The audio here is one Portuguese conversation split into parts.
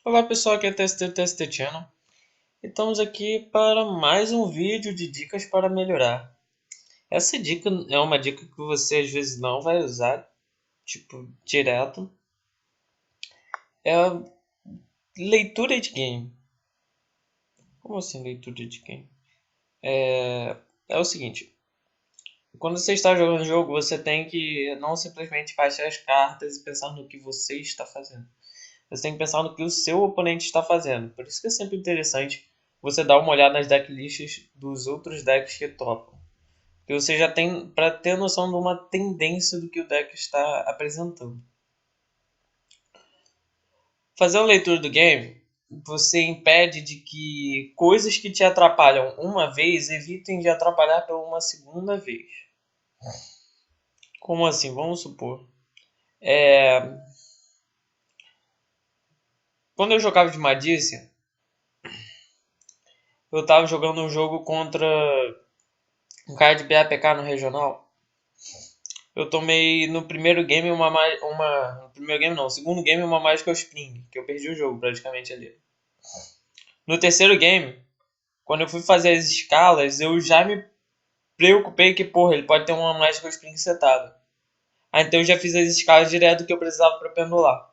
Olá pessoal, aqui é TST Channel e estamos aqui para mais um vídeo de dicas para melhorar. Essa dica é uma dica que você às vezes não vai usar, tipo, direto. É a leitura de game. Como assim leitura de game? É o seguinte, quando você está jogando o jogo, você tem que não simplesmente baixar as cartas e pensar no que você está fazendo. Você tem que pensar no que o seu oponente está fazendo. Por isso que é sempre interessante você dar uma olhada nas decklists dos outros decks que topam. Que você já tem para ter noção de uma tendência do que o deck está apresentando. Fazendo leitura do game, você impede de que coisas que te atrapalham uma vez evitem de atrapalhar por uma segunda vez. Como assim? Vamos supor. É... Quando eu jogava de Madícia, eu estava jogando um jogo contra um cara de BAPK no regional. Eu tomei no primeiro game no primeiro game não, no segundo game uma Magical Spring, que eu perdi o jogo praticamente ali. No terceiro game, quando eu fui fazer as escalas, eu já me preocupei que, porra, ele pode ter uma Magical Spring setada. Então eu já fiz as escalas direto que eu precisava para pendular.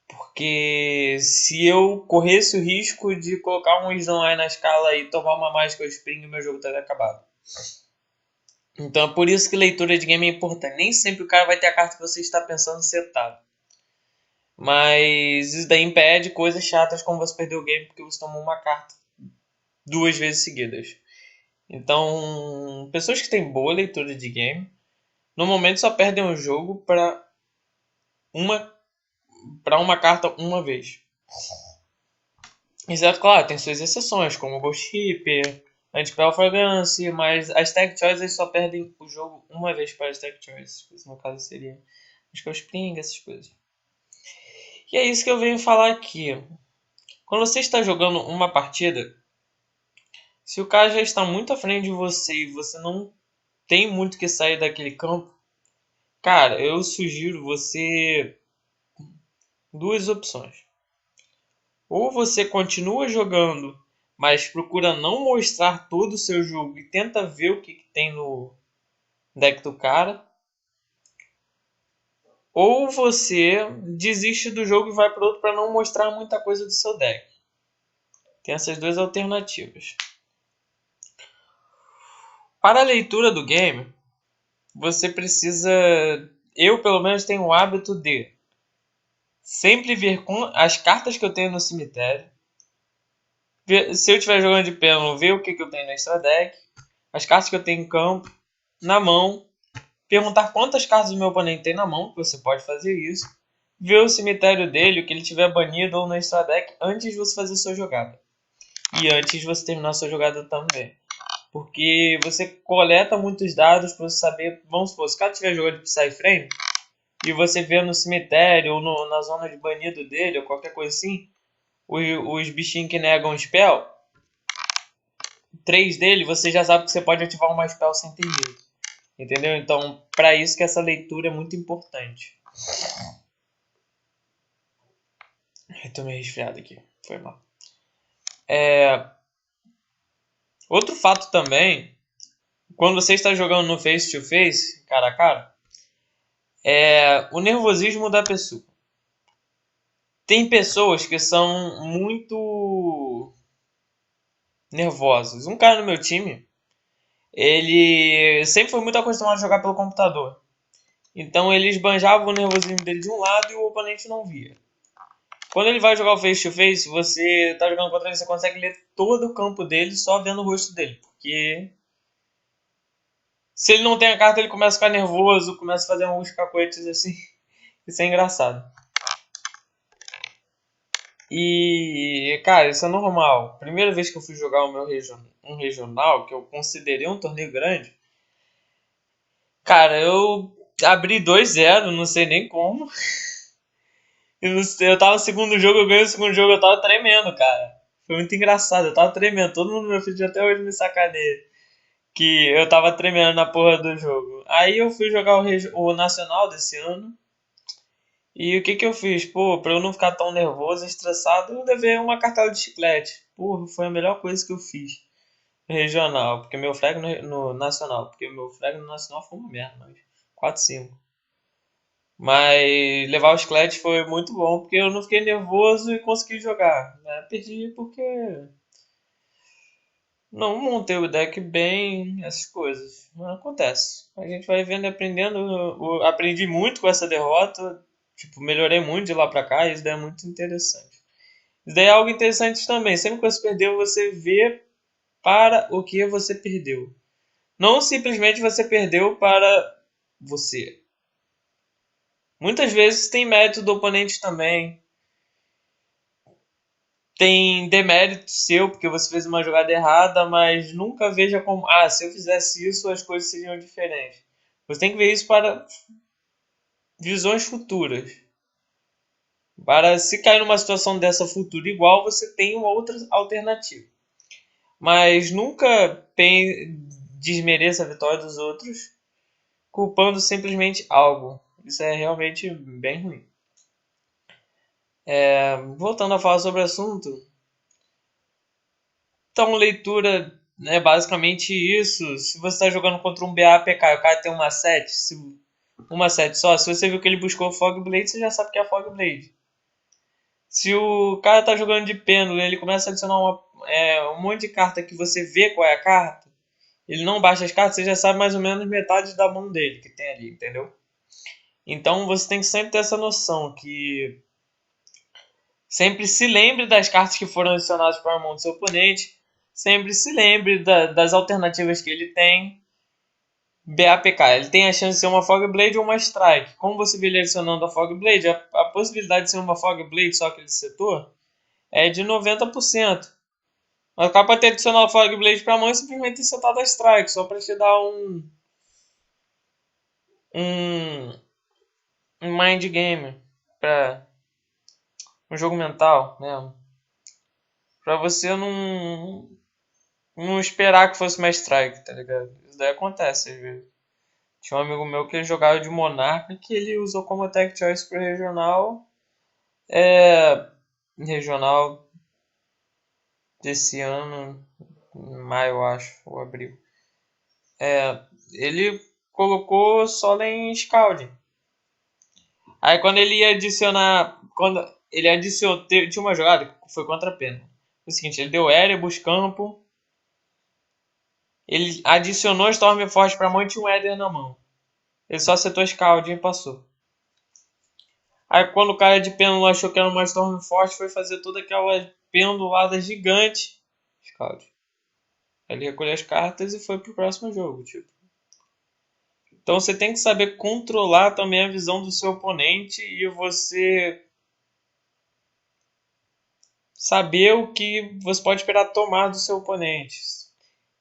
Porque se eu corresse o risco de colocar um Wisdom Eye na escala e tomar uma Magical Spring, meu jogo teria acabado. Então é por isso que leitura de game é importante. Nem sempre o cara vai ter a carta que você está pensando setada. Mas isso daí impede coisas chatas como você perder o game porque você tomou uma carta duas vezes seguidas. Então, pessoas que têm boa leitura de game normalmente só perdem o jogo uma, uma carta uma vez. Exceto, claro, tem suas exceções, como o Ghost Shipper, Anti-Spell Fragrance, mas as Tech Choices só perdem o jogo uma vez para as Tech Choices. No caso seria acho que é o Spring, essas coisas. E é isso que eu venho falar aqui. Quando você está jogando uma partida, se o cara já está muito à frente de você e você não tem muito que sair daquele campo, cara, eu sugiro você duas opções. Ou você continua jogando, mas procura não mostrar todo o seu jogo e tenta ver o que tem no deck do cara. Ou você desiste do jogo e vai para outro para não mostrar muita coisa do seu deck. Tem essas duas alternativas. Para a leitura do game, você precisa. Eu, pelo menos, tenho o hábito de sempre ver com as cartas que eu tenho no cemitério. Se eu estiver jogando de pêndulo, ver o que eu tenho no extra deck. As cartas que eu tenho em campo, na mão. Perguntar quantas cartas o meu oponente tem na mão, que você pode fazer isso. Ver o cemitério dele, o que ele tiver banido ou no extra deck, antes de você fazer sua jogada. E antes de você terminar sua jogada também. Porque você coleta muitos dados para você saber. Vamos supor, se o cara estiver jogando de Psyframe e você vê no cemitério ou na zona de banido dele ou qualquer coisa assim, os bichinhos que negam spell, três dele, você já sabe que você pode ativar uma spell sem ter medo. Entendeu? Então, para isso que essa leitura é muito importante. Eu tô meio resfriado aqui, foi mal. Outro fato também, quando você está jogando no face to face, cara a cara, é o nervosismo da pessoa. Tem pessoas que são muito nervosas. Um cara no meu time, ele sempre foi muito acostumado a jogar pelo computador. Então ele esbanjava o nervosismo dele de um lado e o oponente não via. Quando ele vai jogar o face to face, você tá jogando contra ele, você consegue ler todo o campo dele só vendo o rosto dele. Porque se ele não tem a carta, ele começa a ficar nervoso, começa a fazer alguns cacoetes assim. Isso é engraçado. E, cara, isso é normal. Primeira vez que eu fui jogar o meu um regional, que eu considerei um torneio grande, cara, eu abri 2-0, não sei nem como. Eu tava no segundo jogo, eu ganhei o segundo jogo, eu tava tremendo, cara. Foi muito engraçado, eu tava tremendo. Todo mundo no meu feed até hoje me sacaneia. Que eu tava tremendo na porra do jogo. Aí eu fui jogar o Nacional desse ano. E o que que eu fiz? Pô, pra eu não ficar tão nervoso, estressado, eu levei uma cartela de chiclete. Pô, foi a melhor coisa que eu fiz. Regional, porque meu frag no nacional, porque meu frag no nacional foi uma merda, mas 4-5. Mas levar o chiclete foi muito bom, porque eu não fiquei nervoso e consegui jogar, né? Perdi porque não montei o deck bem, essas coisas. Não acontece. A gente vai vendo e aprendendo. Eu aprendi muito com essa derrota. Tipo, melhorei muito de lá pra cá e isso daí é muito interessante. Isso daí é algo interessante também. Sempre que você perdeu, você vê para o que você perdeu. Não simplesmente você perdeu para você. Muitas vezes tem mérito do oponente também. Tem demérito seu porque você fez uma jogada errada, mas nunca veja como, ah, se eu fizesse isso as coisas seriam diferentes. Você tem que ver isso para visões futuras. Para se cair numa situação dessa futura igual, você tem uma outra alternativa. Mas nunca desmereça a vitória dos outros culpando simplesmente algo. Isso é realmente bem ruim. Voltando a falar sobre o assunto, então leitura é basicamente isso. Se você está jogando contra um BAPK e o cara tem uma 7, uma 7 só, se você viu que ele buscou Fog Blade, você já sabe que é Fog Blade. Se o cara tá jogando de pêndulo e ele começa a adicionar um monte de carta que você vê qual é a carta, ele não baixa as cartas, você já sabe mais ou menos metade da mão dele que tem ali, entendeu? Então você tem que sempre ter essa noção que sempre se lembre das cartas que foram adicionadas para a mão do seu oponente. Sempre se lembre das alternativas que ele tem. BAPK, ele tem a chance de ser uma Fog Blade ou uma Strike. Como você vê ele adicionando a Fog Blade, a possibilidade de ser uma Fog Blade só aquele setor é de 90%. Mas o cara pode ter adicionado a Fog Blade para a mão e simplesmente ter setado a Strike, só para te dar um, um mind game, para um jogo mental mesmo. Pra você não esperar que fosse uma strike, tá ligado? Isso daí acontece às vezes. Tinha um amigo meu que ele jogava de Monarca que ele usou como attack choice pro regional. Regional desse ano, em maio eu acho, ou abril. Ele colocou Solen Scald. Aí quando ele ia adicionar. Quando ele adicionou. Tinha uma jogada que foi contra a Pena. Foi o seguinte, ele deu Erebus, campo. Ele adicionou Stormforge pra mão e tinha um Éder na mão. Ele só acertou Scald e passou. Aí quando o cara de pêndulo achou que era uma Stormforge, foi fazer toda aquela pendulada gigante. Scald. Ele recolheu as cartas e foi pro próximo jogo, tipo. Então você tem que saber controlar também a visão do seu oponente e você saber o que você pode esperar tomar do seu oponente.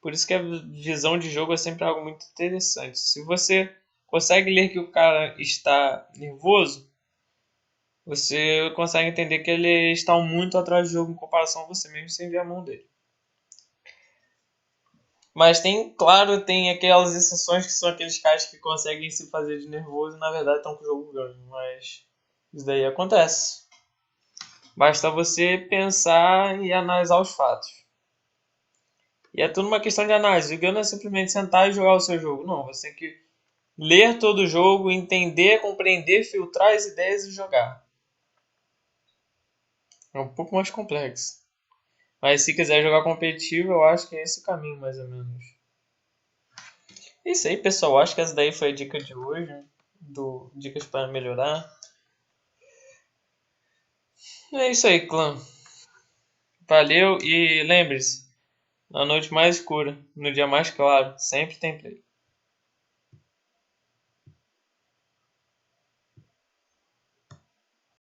Por isso que a visão de jogo é sempre algo muito interessante. Se você consegue ler que o cara está nervoso, você consegue entender que ele está muito atrás do jogo em comparação a você mesmo sem ver a mão dele. Mas tem, claro, tem aquelas exceções que são aqueles caras que conseguem se fazer de nervoso e na verdade estão com o jogo ganho. Mas isso daí acontece. Basta você pensar e analisar os fatos. E é tudo uma questão de análise. O ganho não é simplesmente sentar e jogar o seu jogo. Não, você tem que ler todo o jogo, entender, compreender, filtrar as ideias e jogar. É um pouco mais complexo. Mas se quiser jogar competitivo, eu acho que é esse o caminho, mais ou menos. É isso aí, pessoal. Acho que essa daí foi a dica de hoje. Do Dicas para Melhorar. É isso aí, clã. Valeu e lembre-se, na noite mais escura, no dia mais claro, sempre tem play.